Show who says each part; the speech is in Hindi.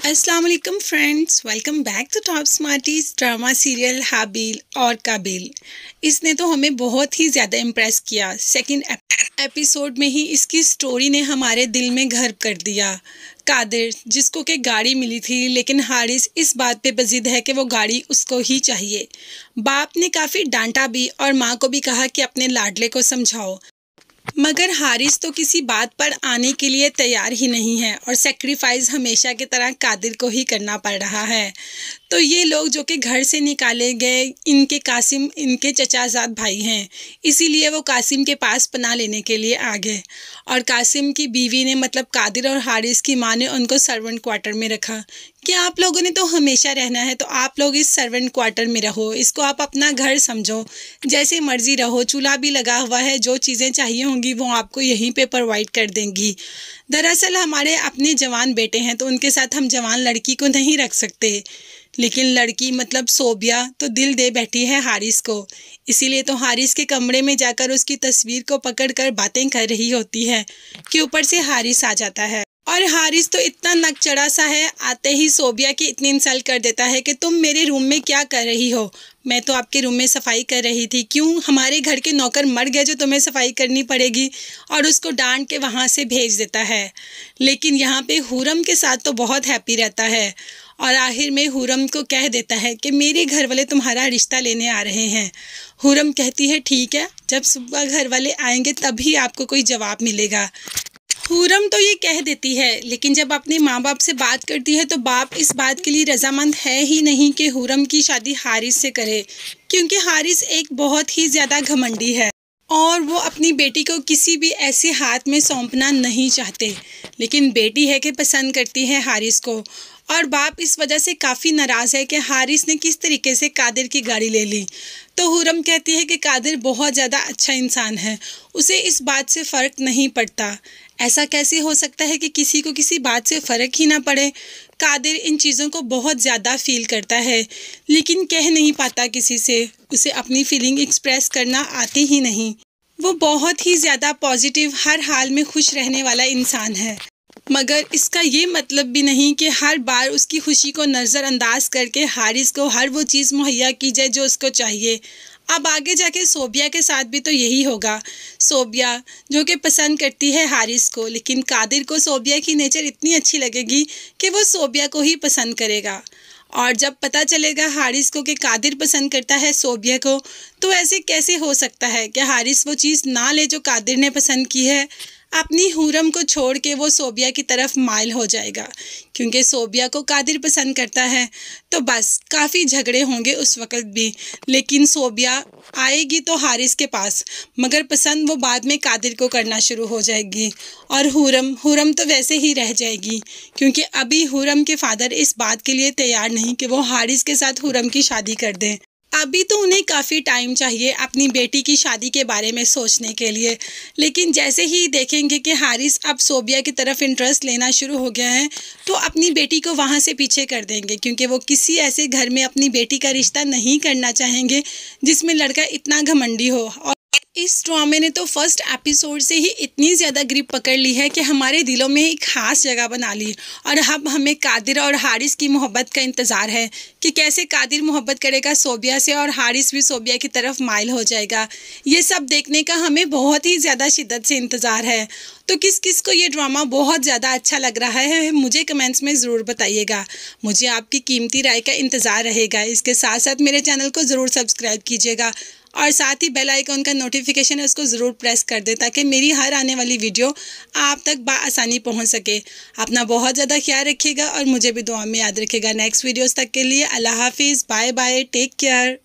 Speaker 1: अस्सलाम वालेकुम friends, welcome back to Top Smarties. Drama serial Habil और काबिल, इसने तो हमें बहुत ही ज़्यादा इम्प्रेस किया। सेकंड एपिसोड में ही इसकी स्टोरी ने हमारे दिल में घर कर दिया। कादिर, जिसको के गाड़ी मिली थी, लेकिन हारिस इस बात पे बजिद है कि वो गाड़ी उसको ही चाहिए। बाप ने काफ़ी डांटा भी और माँ को भी कहा कि अपने लाडले को समझाओ, मगर हारिस तो किसी बात पर आने के लिए तैयार ही नहीं है और सेक्रीफाइस हमेशा की तरह कादिर को ही करना पड़ रहा है। तो ये लोग जो कि घर से निकाले गए, इनके कासिम इनके चचाजाद भाई हैं, इसीलिए वो कासिम के पास पनाह लेने के लिए आ गए। और कासिम की बीवी ने, मतलब कादिर और हारिस की माँ ने, उनको सर्वेंट क्वार्टर में रखा कि आप लोगों ने तो हमेशा रहना है, तो आप लोग इस सर्वेंट क्वार्टर में रहो, इसको आप अपना घर समझो, जैसे मर्जी रहो, चूल्हा भी लगा हुआ है, जो चीज़ें चाहिए होंगी वो आपको यहीं पे प्रोवाइड कर देंगी। दरअसल हमारे अपने जवान बेटे हैं, तो उनके साथ हम जवान लड़की को नहीं रख सकते, लेकिन लड़की मतलब सोबिया तो दिल दे बैठी है हारिस को। इसीलिए तो हारिस के कमरे में जाकर उसकी तस्वीर को पकड़कर बातें कर रही होती है कि ऊपर से हारिस आ जाता है। और हारिस तो इतना नक चढ़ा सा है, आते ही सोबिया की इतनी इंसल्ट कर देता है कि तुम मेरे रूम में क्या कर रही हो? मैं तो आपके रूम में सफाई कर रही थी, क्यों हमारे घर के नौकर मर गए जो तुम्हें सफाई करनी पड़ेगी? और उसको डांट के वहाँ से भेज देता है। लेकिन यहाँ पे हुरम के साथ तो बहुत हैप्पी रहता है और आखिर में हुरम को कह देता है कि मेरे घर वाले तुम्हारा रिश्ता लेने आ रहे हैं। हुरम कहती है ठीक है, जब सुबह घर वाले आएंगे तभी आपको कोई जवाब मिलेगा। हुरम तो ये कह देती है, लेकिन जब अपने माँ बाप से बात करती है तो बाप इस बात के लिए रजामंद है ही नहीं कि हुरम की शादी हारिस से करे, क्योंकि हारिस एक बहुत ही ज़्यादा घमंडी है और वो अपनी बेटी को किसी भी ऐसे हाथ में सौंपना नहीं चाहते। लेकिन बेटी है कि पसंद करती है हारिस को, और बाप इस वजह से काफ़ी नाराज़ है कि हारिस ने किस तरीके से कादिर की गाड़ी ले ली। तो हुरम कहती है कि कादिर बहुत ज़्यादा अच्छा इंसान है, उसे इस बात से फ़र्क नहीं पड़ता। ऐसा कैसे हो सकता है कि किसी को किसी बात से फ़र्क ही ना पड़े? कादिर इन चीज़ों को बहुत ज़्यादा फील करता है, लेकिन कह नहीं पाता किसी से, उसे अपनी फीलिंग एक्सप्रेस करना आती ही नहीं। वो बहुत ही ज़्यादा पॉजिटिव, हर हाल में खुश रहने वाला इंसान है, मगर इसका ये मतलब भी नहीं कि हर बार उसकी खुशी को नज़रअंदाज करके हारिस को हर वो चीज़ मुहैया की जाए जो उसको चाहिए। अब आगे जाके सोबिया के साथ भी तो यही होगा। सोबिया जो कि पसंद करती है हारिस को, लेकिन कादिर को सोबिया की नेचर इतनी अच्छी लगेगी कि वो सोबिया को ही पसंद करेगा। और जब पता चलेगा हारिस को कि कादिर पसंद करता है सोबिया को, तो ऐसे कैसे हो सकता है कि हारिस वो चीज़ ना ले जो कादिर ने पसंद की है? अपनी हुरम को छोड़ के वो सोबिया की तरफ माइल हो जाएगा, क्योंकि सोबिया को कादिर पसंद करता है। तो बस काफ़ी झगड़े होंगे उस वक़्त भी, लेकिन सोबिया आएगी तो हारिस के पास, मगर पसंद वो बाद में कादिर को करना शुरू हो जाएगी। और हुरम तो वैसे ही रह जाएगी, क्योंकि अभी हुरम के फादर इस बात के लिए तैयार नहीं कि वो हारिस के साथ हुरम की शादी कर दें। अभी तो उन्हें काफ़ी टाइम चाहिए अपनी बेटी की शादी के बारे में सोचने के लिए, लेकिन जैसे ही देखेंगे कि हारिस अब सोबिया की तरफ इंटरेस्ट लेना शुरू हो गया है, तो अपनी बेटी को वहाँ से पीछे कर देंगे, क्योंकि वो किसी ऐसे घर में अपनी बेटी का रिश्ता नहीं करना चाहेंगे जिसमें लड़का इतना घमंडी हो। और इस ड्रामे ने तो फर्स्ट एपिसोड से ही इतनी ज़्यादा ग्रिप पकड़ ली है कि हमारे दिलों में एक ख़ास जगह बना ली। और अब हमें कादिर और हारिस की मोहब्बत का इंतज़ार है कि कैसे कादिर मोहब्बत करेगा सोबिया से और हारिस भी सोबिया की तरफ माइल हो जाएगा। ये सब देखने का हमें बहुत ही ज़्यादा शिद्दत से इंतज़ार है। तो किस किस को ये ड्रामा बहुत ज़्यादा अच्छा लग रहा है, मुझे कमेंट्स में ज़रूर बताइएगा। मुझे आपकी कीमती राय का इंतज़ार रहेगा। इसके साथ साथ मेरे चैनल को ज़रूर सब्सक्राइब कीजिएगा और साथ ही बेल आइकन का नोटिफिकेशन है उसको ज़रूर प्रेस कर दें, ताकि मेरी हर आने वाली वीडियो आप तक बआसानी पहुंच सके। अपना बहुत ज़्यादा ख्याल रखिएगा और मुझे भी दुआ में याद रखिएगा। नेक्स्ट वीडियोस तक के लिए अल्लाह हाफिज़, बाय बाय, टेक केयर।